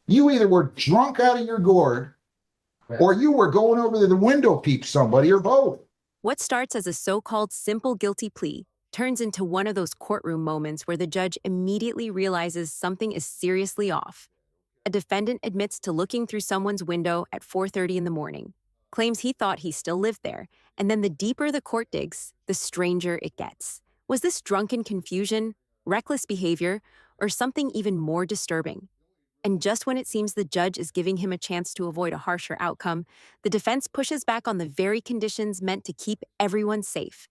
You either were drunk out of your gourd or you were going over to the window peep somebody or both. What starts as a so-called simple guilty plea turns into one of those courtroom moments where the judge immediately realizes something is seriously off. A defendant admits to looking through someone's window at 4:30 in the morning, claims he thought he still lived there, and then the deeper the court digs, the stranger it gets. Was this drunken confusion, reckless behavior, or something even more disturbing? And just when it seems the judge is giving him a chance to avoid a harsher outcome, the defense pushes back on the very conditions meant to keep everyone safe.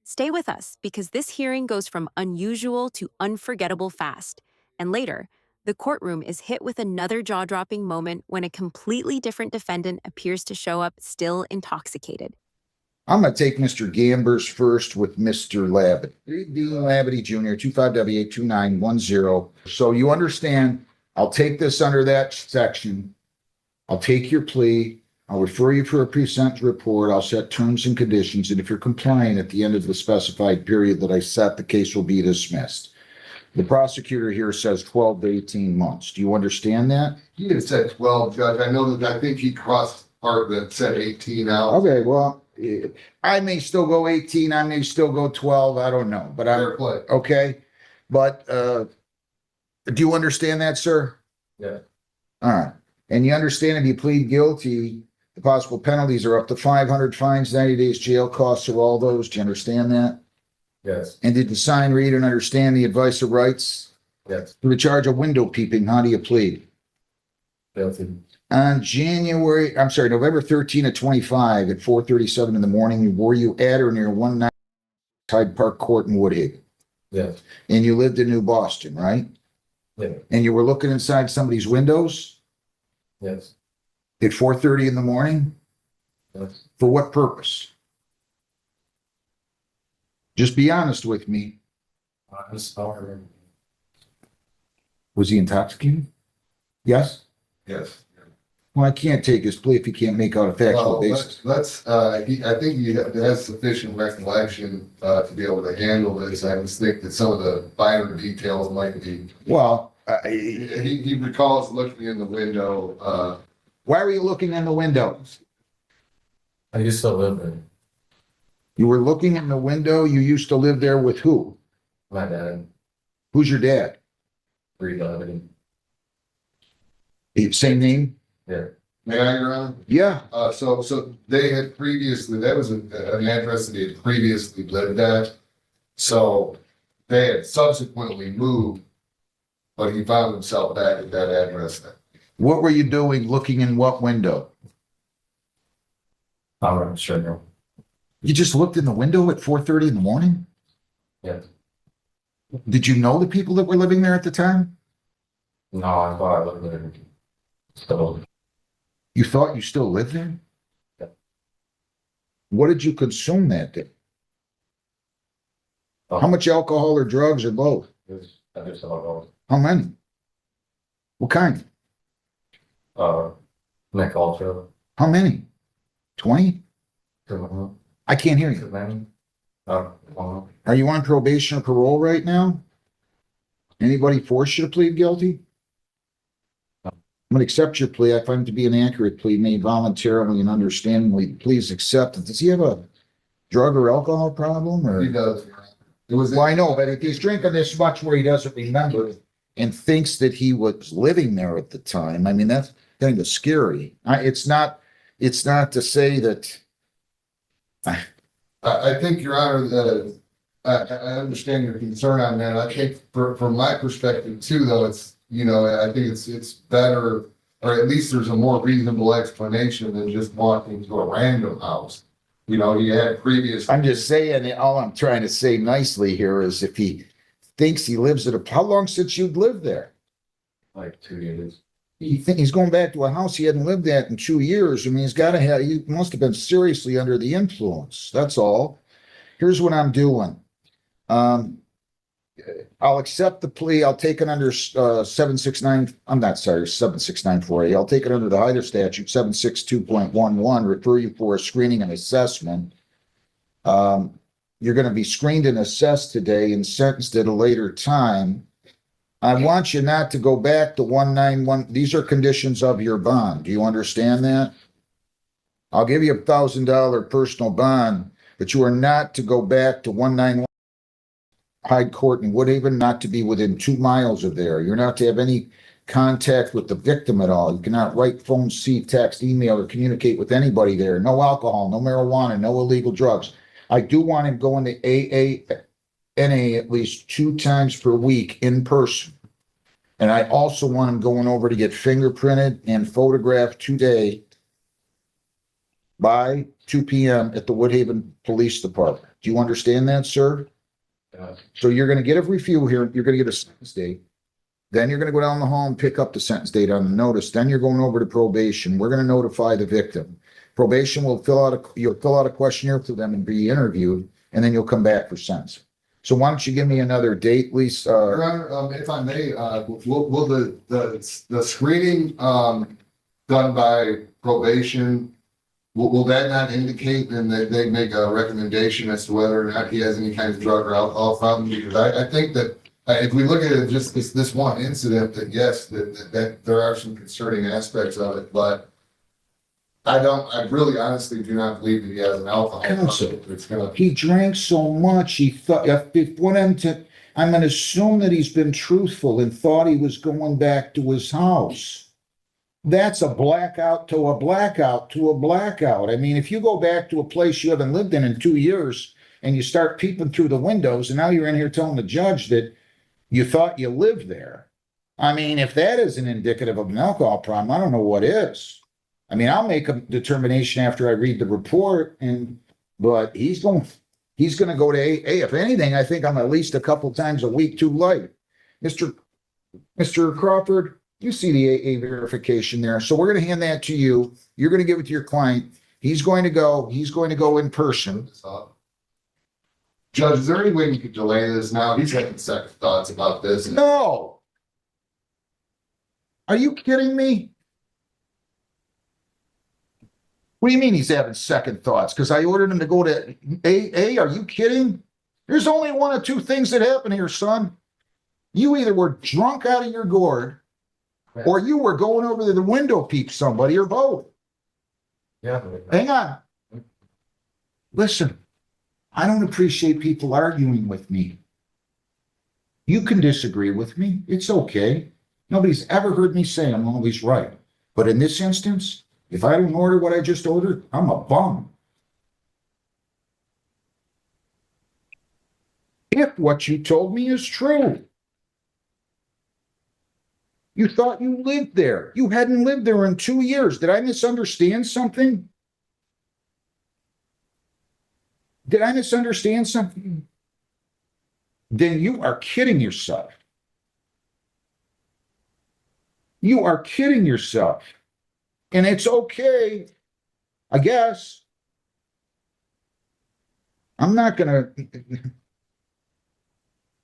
Stay with us, because this hearing goes from unusual to unforgettable fast. And later, the courtroom is hit with another jaw-dropping moment when a completely different defendant appears to show up still intoxicated. I'm going to take Mr. Gambers first with Mr. Labadie. Dean Labadie Jr., 25W82910. So you understand, I'll take this under that section. I'll take your plea. I'll refer you for a pre-sentence report. I'll set terms and conditions. And if you're compliant at the end of the specified period that I set, the case will be dismissed. The prosecutor here says 12 to 18 months. Do you understand that? He had said 12, Judge. I know that I think he crossed part that said 18 out. Okay, well, I may still go 18. I may still go 12. I don't know. But Fair play. okay. But do you understand that, sir? Yeah. All right. And you understand if you plead guilty, the possible penalties are up to 500 fines, 90 days jail, costs of all those. Do you understand that? Yes. And did you sign, read, and understand the advice of rights? Yes. To the charge of window peeping, how do you plead? Guilty. On November 13 of 25 at 4:37 in the morning, were you at or near 190 Hyde Park Court in Woodhaven? Yes. And you lived in New Boston, right? Yeah. And you were looking inside somebody's windows Yes. at 4:30 in the morning? Yes. For what purpose? Just be honest with me. I'm sorry. Was he intoxicated? Yes? Yes. Well, I can't take his plea if he can't make out a factual Well, basis. I think he has sufficient recollection to be able to handle this. I just think that some of the finer details might be. Well, He recalls looking in the window. why were you looking in the window? I used to live there. You were looking in the window. You used to live there with who? My dad. Who's your dad? Reloading. Same name? Yeah. May I, Your Honor? Yeah. So they had previously, that was an address that they had previously lived at. So they had subsequently moved, but he found himself back at that address then. What were you doing looking in what window? I'm not sure. You just looked in the window at 4:30 in the morning? Yeah. Did you know the people that were living there at the time? No, I thought I lived there. So, You thought you still lived there? Yeah. What did you consume that day? Oh. How much alcohol or drugs or both? I just thought, How many? What kind? Nick Ultra. How many? 20? I can't hear you. Many. Are you on probation or parole right now? Anybody force you to plead guilty? I'm going to accept your plea. I find it to be an accurate plea made voluntarily and understandingly. Please accept it. Does he have a drug or alcohol problem? Or? He does. Well, I know, but if he's drinking this much where he doesn't remember and thinks that he was living there at the time, I mean, that's kind of scary. It's not to say that. I think, Your Honor, that I understand your concern on that. I think from my perspective too, though, it's, I think it's better, or at least there's a more reasonable explanation than just walking to a random house. He had previous. I'm just saying, all I'm trying to say nicely here is if he thinks he lives at how long since you'd lived there? Like 2 years. He's going back to a house he hadn't lived at in 2 years. I mean, he must have been seriously under the influence. That's all. Here's what I'm doing. I'll accept the plea. I'll take it under 769. I'm not sorry, 7694A. I'll take it under the Hyder statute 762.11. Refer you for a screening and assessment. You're going to be screened and assessed today and sentenced at a later time. I want you not to go back to 191. These are conditions of your bond. Do you understand that? I'll give you $1,000 personal bond, but you are not to go back to 191 Hyde Court in Woodhaven, not to be within 2 miles of there. You're not to have any contact with the victim at all. You cannot write, phone, see, text, email, or communicate with anybody there. No alcohol, no marijuana, no illegal drugs. I do want him going to NA at least 2 times per week in person. And I also want him going over to get fingerprinted and photographed today by 2 p.m. at the Woodhaven Police Department. Do you understand that, sir? So you're going to get a review here. You're going to get a sentence date. Then you're going to go down the hall and pick up the sentence date on the notice. Then you're going over to probation. We're going to notify the victim. Probation will you'll fill out a questionnaire for them and be interviewed, and then you'll come back for sentence. So why don't you give me another date, Lisa? Your Honor, if I may, will the screening done by probation, will that not indicate then that they make a recommendation as to whether or not he has any kind of drug or alcohol problem? Because I think that if we look at it just this one incident, that yes, that there are some concerning aspects of it, but I really honestly do not believe that he has an alcohol problem. It's gonna. He drank so much, he thought, if went into, I'm going to assume that he's been truthful and thought he was going back to his house. That's a blackout to a blackout to a blackout. I mean, if you go back to a place you haven't lived in 2 years and you start peeping through the windows and now you're in here telling the judge that you thought you lived there. I mean, if that isn't indicative of an alcohol problem, I don't know what is. I mean, I'll make a determination after I read the report, but he's going to go to AA. If anything, I think I'm at least a couple times a week too light. Mr. Crawford, you see the AA verification there. So we're going to hand that to you. You're going to give it to your client. He's going to go in person. Judge, is there any way you could delay this now? He's having second thoughts about this. No. Are you kidding me? What do you mean he's having second thoughts? Because I ordered him to go to AA? Are you kidding? There's only one of 2 things that happen here, son. You either were drunk out of your gourd, or you were going over to the window peep somebody, or both. Yeah. Hang on. Listen, I don't appreciate people arguing with me. You can disagree with me. It's okay. Nobody's ever heard me say I'm always right. But in this instance, if I don't order what I just ordered, I'm a bum. If what you told me is true, you thought you lived there. You hadn't lived there in 2 years. Did I misunderstand something? Did I misunderstand something? Then you are kidding yourself. You are kidding yourself. And it's okay, I guess. I'm not going to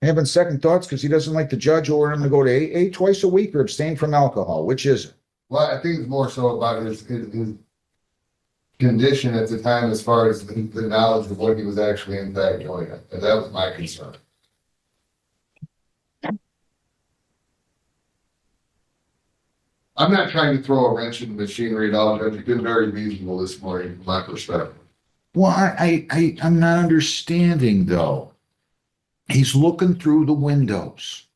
having second thoughts because he doesn't like the judge ordering him to go to AA twice a week or abstain from alcohol. Which is it? Well, I think it's more so about his condition at the time as far as the knowledge of what he was actually in fact doing. And that was my concern. I'm not trying to throw a wrench in the machinery at all, Judge. You've been very reasonable this morning, from my perspective. Well, I'm not understanding though. He's looking through the windows.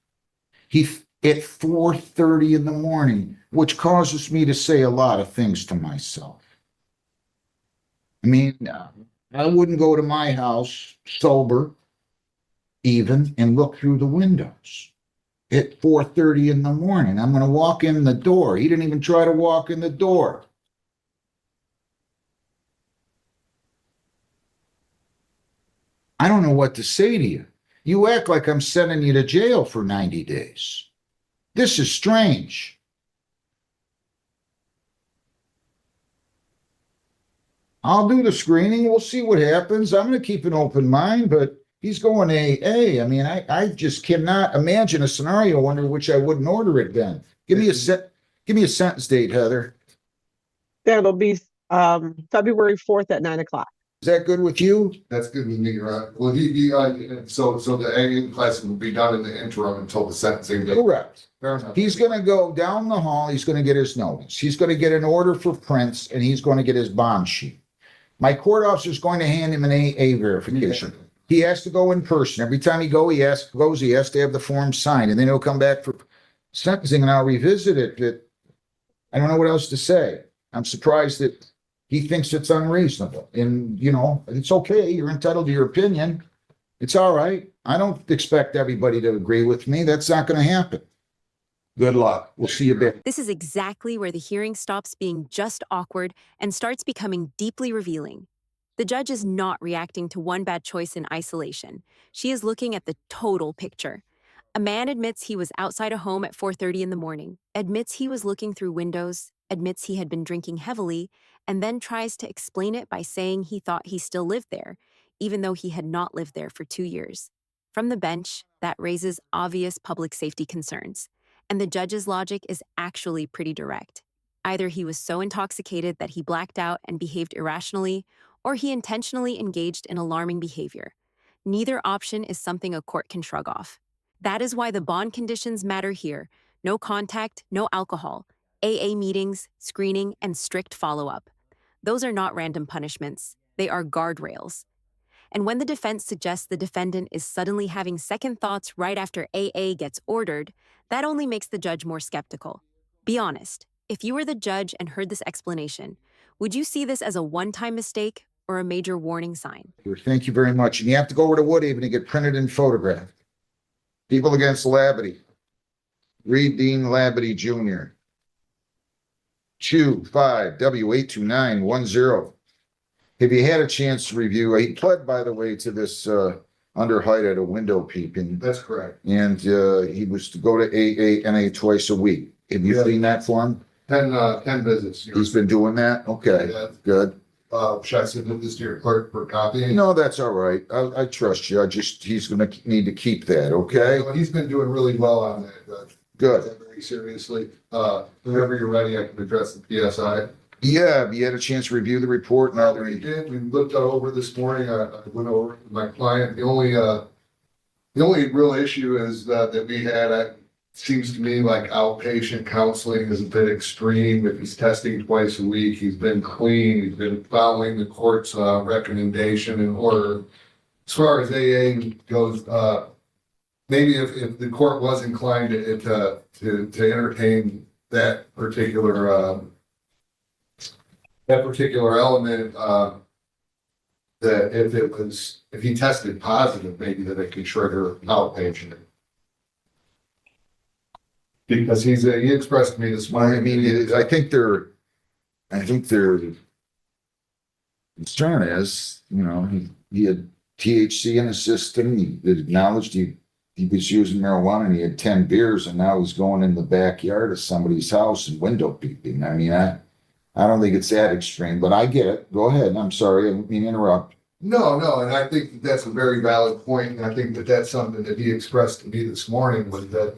At 4:30 in the morning, which causes me to say a lot of things to myself. I mean, I wouldn't go to my house sober, even, and look through the windows at 4:30 in the morning. I'm going to walk in the door. He didn't even try to walk in the door. I don't know what to say to you. You act like I'm sending you to jail for 90 days. This is strange. I'll do the screening. We'll see what happens. I'm going to keep an open mind, but he's going AA. I mean, I just cannot imagine a scenario under which I wouldn't order it then. Give me a sentence date, Heather. That'll be February 4th at 9 o'clock. Is that good with you? That's good with me, right? Well, so the AA class will be done in the interim until the sentencing date. Correct. Fair enough. He's gonna go down the hall, he's gonna get his notice, he's gonna get an order for prints, and he's gonna get his bond sheet. My court officer's going to hand him an AA verification. He has to go in person. Every time he goes, he has to have the form signed, and then he'll come back for sentencing, and I'll revisit it, but I don't know what else to say. I'm surprised that he thinks it's unreasonable, and, you know, it's okay, you're entitled to your opinion. It's all right. I don't expect everybody to agree with me. That's not gonna happen. Good luck. We'll see you back. This is exactly where the hearing stops being just awkward and starts becoming deeply revealing. The judge is not reacting to one bad choice in isolation. She is looking at the total picture. A man admits he was outside a home at 4:30 in the morning, admits he was looking through windows, admits he had been drinking heavily, and then tries to explain it by saying he thought he still lived there, even though he had not lived there for 2 years. From the bench, that raises obvious public safety concerns. And the judge's logic is actually pretty direct. Either he was so intoxicated that he blacked out and behaved irrationally, or he intentionally engaged in alarming behavior. Neither option is something a court can shrug off. That is why the bond conditions matter here. No contact, no alcohol, AA meetings, screening, and strict follow-up. Those are not random punishments. They are guardrails. And when the defense suggests the defendant is suddenly having second thoughts right after AA gets ordered, that only makes the judge more skeptical. Be honest, if you were the judge and heard this explanation, would you see this as a one-time mistake or a major warning sign? Thank you very much. And you have to go over to Woodhaven to get printed and photographed. People against Labadie. Reed Dean Labadie Jr. 25W82910. Have you had a chance to review? He pled, by the way, to this under height at a window peeping. That's correct. And he was to go to AANA twice a week. Have you seen that for him? 10 visits. He's been doing that? Okay, Yeah. good. Should I submit this to your clerk for copy? No, that's all right. I trust you. He's gonna need to keep that, okay? Yeah, he's been doing really well on that. Good. Very seriously. Whenever you're ready, I can address the PSI. Yeah, have you had a chance to review the report? We did. We looked it over this morning. I went over with my client. The only real issue is that we had, seems to me like outpatient counseling is a bit extreme. If he's testing twice a week, he's been clean, he's been following the court's recommendation and order. As far as AA goes, maybe if the court was inclined to entertain that particular element, that if he tested positive, maybe that it could trigger outpatient. Because he expressed to me this Well, morning. I mean, I think their concern is, you know, he had THC in his system. He acknowledged he was using marijuana and he had 10 beers and now he's going in the backyard of somebody's house and window peeping. I mean, I don't think it's that extreme, but I get it. Go ahead. I'm sorry. I didn't mean to interrupt. No, and I think that's a very valid point. And I think that's something that he expressed to me this morning was that,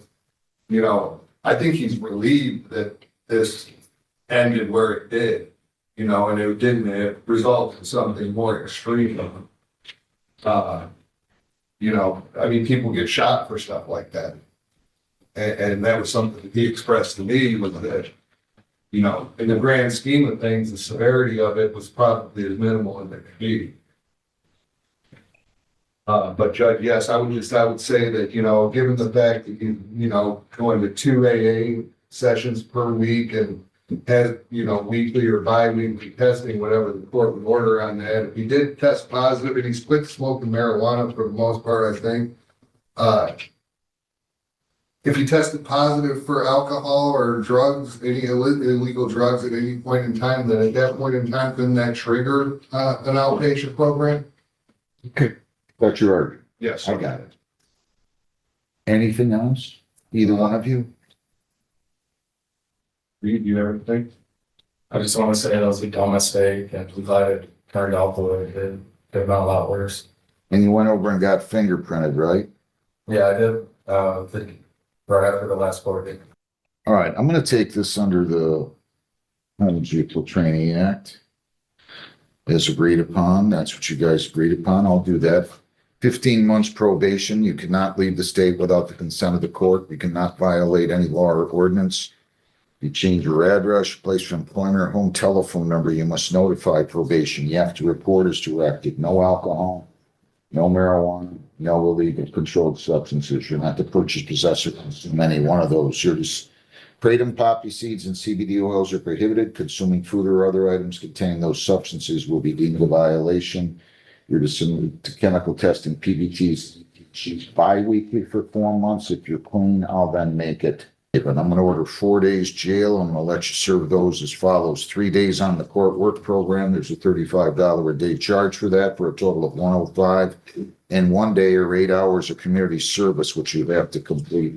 you know, I think he's relieved that this ended where it did, you know, and it didn't result in something more extreme. You know, I mean, people get shot for stuff like that. And that was something that he expressed to me was that, you know, in the grand scheme of things, the severity of it was probably as minimal as it could be. But Judge, yes, I would say that, you know, given the fact that you know, going to 2 AA sessions per week and has, you know, weekly or bi-weekly testing, whatever the court would order on that. If he did test positive and he's quit smoking marijuana for the most part, I think, if he tested positive for alcohol or drugs, any illegal drugs at any point in time, then at that point in time, couldn't that trigger an outpatient program? Okay. That's your argument. Yes. I got it. Anything else? Either one of you? Reed, you have anything? I just want to say that was a dumb mistake and I'm glad it turned out the way it did. Could have been a lot worse. And you went over and got fingerprinted, right? Yeah, I did. Right after the last court date. All right, I'm gonna take this under the Motor Vehicle Training Act. As agreed upon, that's what you guys agreed upon. I'll do that. 15 months probation. You cannot leave the state without the consent of the court. You cannot violate any law or ordinance. You change your address, your place of employment, or home telephone number, you must notify probation. You have to report as directed. No alcohol, no marijuana, no illegal controlled substances. You're not to purchase, possess, or consume any one of those. You're just kratom, poppy seeds, and CBD oils are prohibited. Consuming food or other items containing those substances will be deemed a violation. You're to submit to chemical testing PBTs bi-weekly for 4 months. If you're clean, I'll then make it. But I'm going to order 4 days jail. I'm going to let you serve those as follows. 3 days on the court work program. There's a $35 a day charge for that for a total of $105. And 1 day or 8 hours of community service, which you have to complete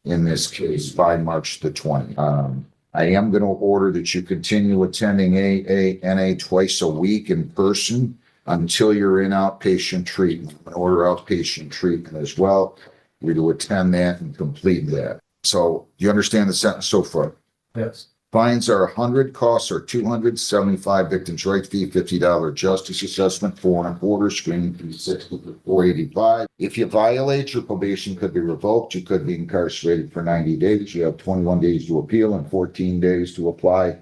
in this case by March the 20th. I am going to order that you continue attending AANA twice a week in person until you're in outpatient treatment. I'm going to order outpatient treatment as well. We're to attend that and complete that. So you understand the sentence so far? Yes. Fines are 100, costs are 200, 75 victims' right fee, $50 justice assessment, 4.25, screening fee 60 for 485. If you violate, your probation could be revoked. You could be incarcerated for 90 days. You have 21 days to appeal and 14 days to apply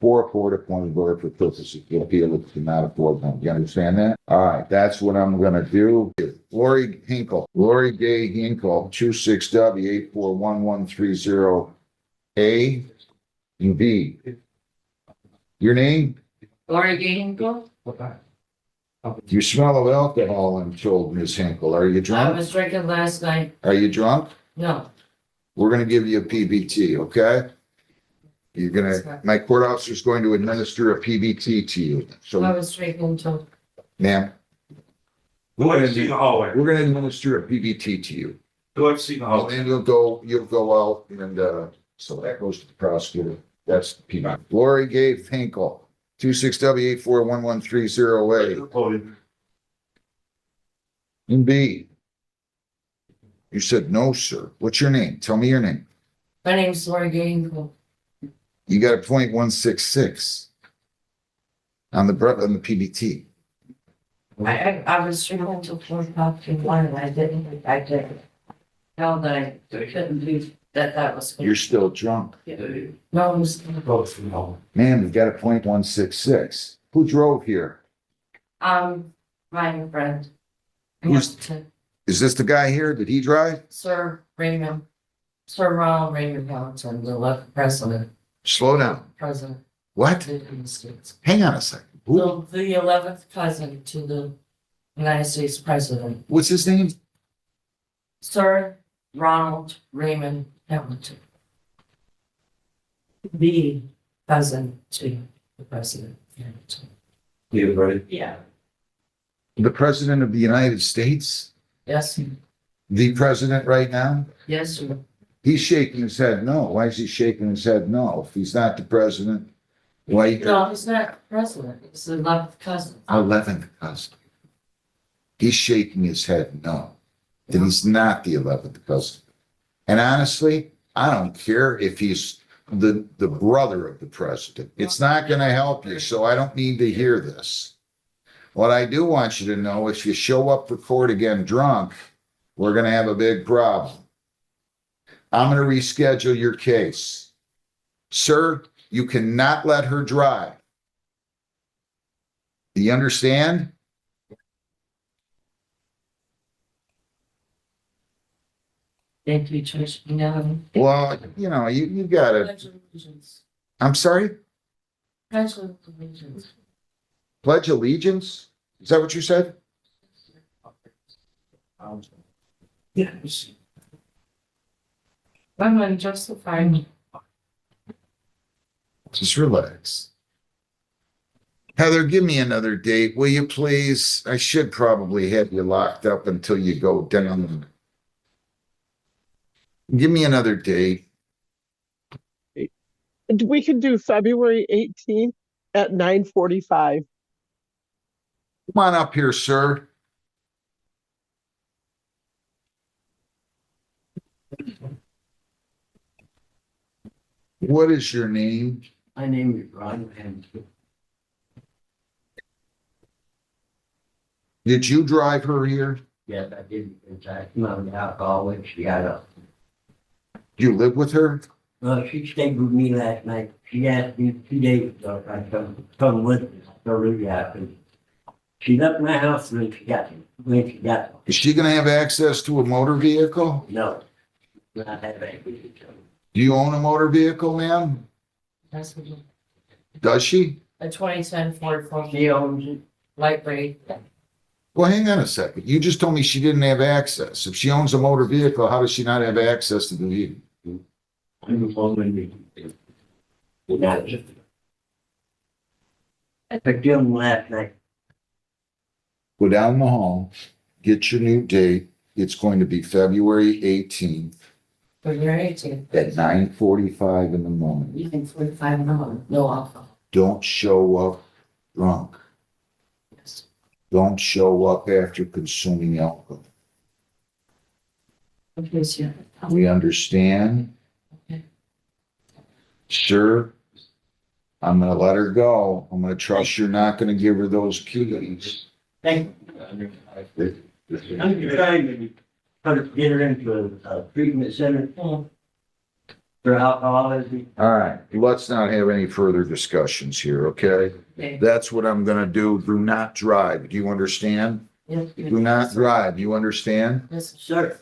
for a court-appointed lawyer for purposes of appeal if you cannot afford them. You understand that? All right, that's what I'm going to do. Lori Gay Hinkle, 26W841130A and B. Your name? Lori Gainville. You smell of alcohol, I'm told, Ms. Hinkle. Are you I drunk? was drinking last night. Are you drunk? No, We're going to give you a PBT, okay? You're going to, my court officer is going to administer a PBT to you. I So, was drinking till, ma'am, Go ahead and see the hallway. we're going to administer a PBT to you. Go ahead and see the And hallway. then you'll go out and, so that goes to the prosecutor. That's the PBT. Lori Gay Hinkle, 26W841130A. And B. You said no, sir. What's your name? Tell me your name. my name's Lori Gainville. You got a .166 on the PBT. I was drinking till 4:01 and I didn't know that I couldn't do that was. You're still drunk. No, it was, Both from home. Man, we've got a .166. Who drove here? my friend. Who's- Is this the guy here? Did he drive? Sir Ronald Raymond Hamilton, the left president, Slow down. president What? of the United States. Hang on a second. Who? The 11th cousin to the United States president, What's his name? Sir Ronald Raymond Hamilton. The cousin to the president. Hamilton. You ready? Yeah. The president of the United States? Yes, The president right now? yes, sir. He's shaking his head no. Why is he shaking his head no? If he's not the president, why? No, he's not president, he's the 11th cousin. 11th cousin. He's shaking his head no. Then he's not the 11th cousin. And honestly, I don't care if he's the brother of the president. It's not going to help you, so I don't need to hear this. What I do want you to know, if you show up for court again drunk, we're going to have a big problem. I'm going to reschedule your case. Sir, you cannot let her drive. Do you understand? Thank you, Judge. No. Well, you got to, Pledge allegiance. I'm sorry, Pledge allegiance. pledge allegiance? Is that what you said? Yes. I'm unjustified. Just relax. Heather, give me another date, will you please? I should probably have you locked up until you go down. Give me another date. We could do February 18th at 9:45. Come on up here, sir. What is your name? My name is Ron and Did you drive her here? Yes, I did, in fact, mom and alcohol when she got up. You live with her? She stayed with me last night. She asked me 2 days ago if I'd come with her. So really happened. She left my house when she got, Is she gonna have access to a motor vehicle? no. Not that bad. Do you own a motor vehicle, ma'am? That's Does she? a 2010 Ford from She owns it. light gray. Well, hang on a second. You just told me she didn't have access. If she owns a motor vehicle, how does she not have access to the vehicle? I'm the phone with me. Not just. I picked him last night. Go down the hall, get your new date. It's going to be February 18th For your 18. at 9:45 in the morning. You think 45 an hour, no alcohol. Don't show up drunk. Yes. Don't show up after consuming alcohol. Okay, sir. We understand? Okay. Sure. I'm gonna let her go. I'm gonna trust you're not gonna give her those keys. Thank you. I'm trying to try to get her into a treatment center for alcoholism. All right, let's not have any further discussions here, okay? Okay. That's what I'm gonna do. Do not drive. Do you understand? Yes, Do not drive. You understand? Yes, Sir.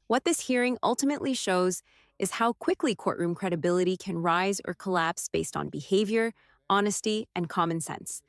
What this hearing ultimately shows is how quickly courtroom credibility can rise or collapse based on behavior, honesty, and common sense.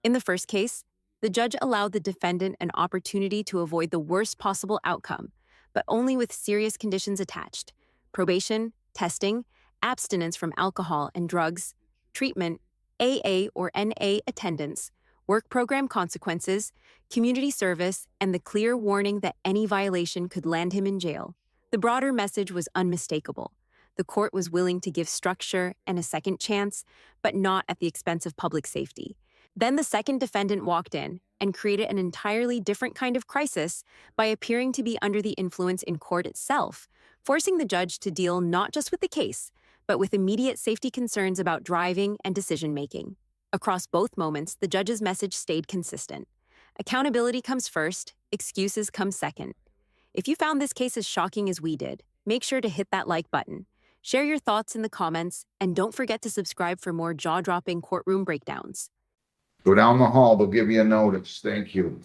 In the first case, the judge allowed the defendant an opportunity to avoid the worst possible outcome, but only with serious conditions attached: probation, testing, abstinence from alcohol and drugs, treatment, AA or NA attendance, work program consequences, community service, and the clear warning that any violation could land him in jail. The broader message was unmistakable. The court was willing to give structure and a second chance, but not at the expense of public safety. Then the second defendant walked in and created an entirely different kind of crisis by appearing to be under the influence in court itself, forcing the judge to deal not just with the case, but with immediate safety concerns about driving and decision-making. Across both moments, the judge's message stayed consistent. Accountability comes first, excuses come second. If you found this case as shocking as we did, make sure to hit that like button. Share your thoughts in the comments, and don't forget to subscribe for more jaw-dropping courtroom breakdowns. Go down the hall. They'll give you a notice. Thank you.